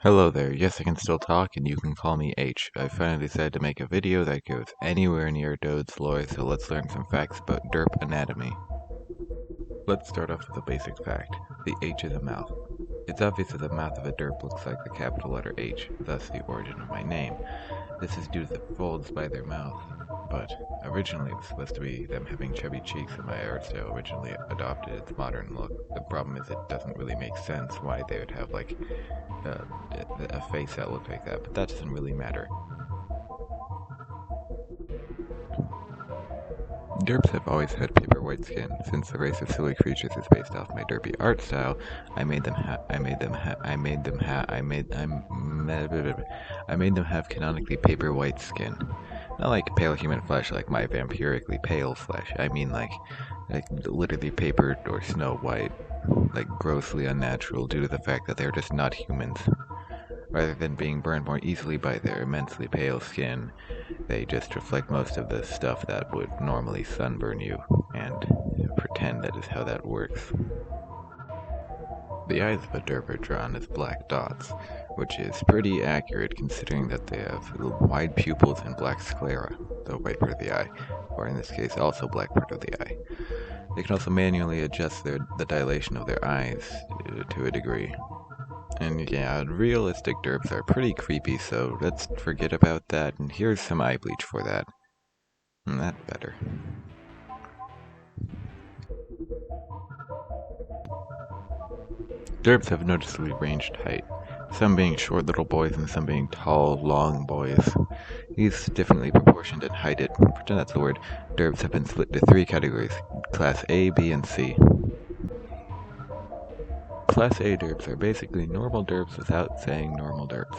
Hello there, yes I can still talk and you can call me H. I finally decided to make a video that goes anywhere near Dode's lore, so let's learn some facts about derp anatomy. Let's start off with a basic fact. The H is a mouth. It's obvious that the mouth of a derp looks like the capital letter H, thus the origin of my name. This is due to the folds by their mouth, but originally it was supposed to be them having chubby cheeks, and my art style originally adopted its modern look. The problem is it doesn't really make sense why they would have uh, a face that looked like that, but that doesn't really matter. Derps have always had paper white skin. Since the race of silly creatures is based off my derpy art style, I made them have canonically paper white skin. Not like pale human flesh, like my vampirically pale flesh. I mean like literally paper or snow white, like grossly unnatural due to the fact that they're just not humans. Rather than being burned more easily by their immensely pale skin, they just reflect most of the stuff that would normally sunburn you, and pretend that is how that works. The eyes of a derp are drawn as black dots, which is pretty accurate considering that they have wide pupils and black sclera, the white part of the eye, or in this case also black part of the eye. They can also manually adjust the dilation of their eyes to a degree. And yeah, realistic derps are pretty creepy, so let's forget about that, and here's some eye bleach for that. That's better. Derps have noticeably ranged height, some being short little boys and some being tall, long boys. These differently proportioned and heighted, pretend that's the word, derps have been split into three categories, Class A, B, and C. Class A derps are basically normal derps without saying normal derps.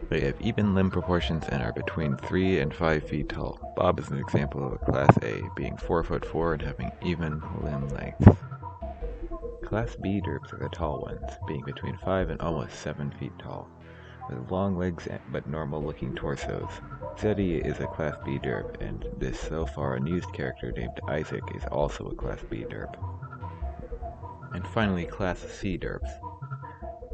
They have even limb proportions and are between 3 and 5 feet tall. Bob is an example of a Class A, being 4'4" and having even limb length. Class B derps are the tall ones, being between 5 and almost 7 feet tall, with long legs but normal looking torsos. Zeddy is a Class B derp, and this so far unused character named Isaac is also a Class B derp. And finally, Class C derps.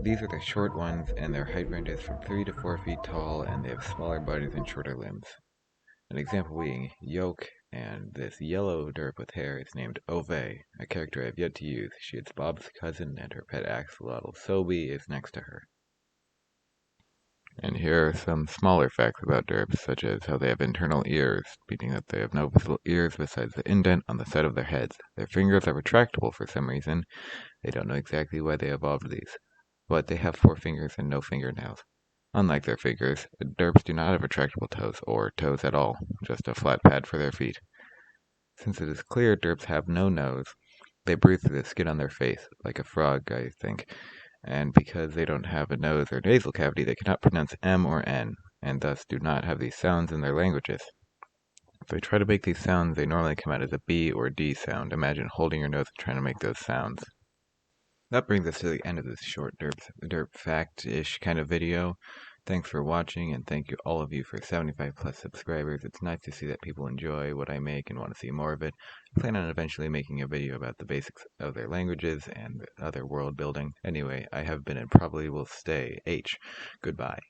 These are the short ones, and their height ranges from 3 to 4 feet tall, and they have smaller bodies and shorter limbs. An example being Yoke, and this yellow derp with hair is named Ove, a character I have yet to use. She is Bob's cousin, and her pet axolotl Sobe is next to her. And here are some smaller facts about derps, such as how they have internal ears, meaning that they have no visible ears besides the indent on the side of their heads. Their fingers are retractable for some reason. They don't know exactly why they evolved these. But they have 4 fingers and no fingernails. Unlike their fingers, derps do not have retractable toes, or toes at all, just a flat pad for their feet. Since it is clear derps have no nose, they breathe through the skin on their face, like a frog, I think. And because they don't have a nose or nasal cavity, they cannot pronounce M or N, and thus do not have these sounds in their languages. If they try to make these sounds, they normally come out as a B or D sound. Imagine holding your nose and trying to make those sounds. That brings us to the end of this short derp fact-ish kind of video. Thanks for watching, and thank you all of you for 75 plus subscribers. It's nice to see that people enjoy what I make and want to see more of it. I plan on eventually making a video about the basics of their languages and other world building. Anyway, I have been and probably will stay H. Goodbye.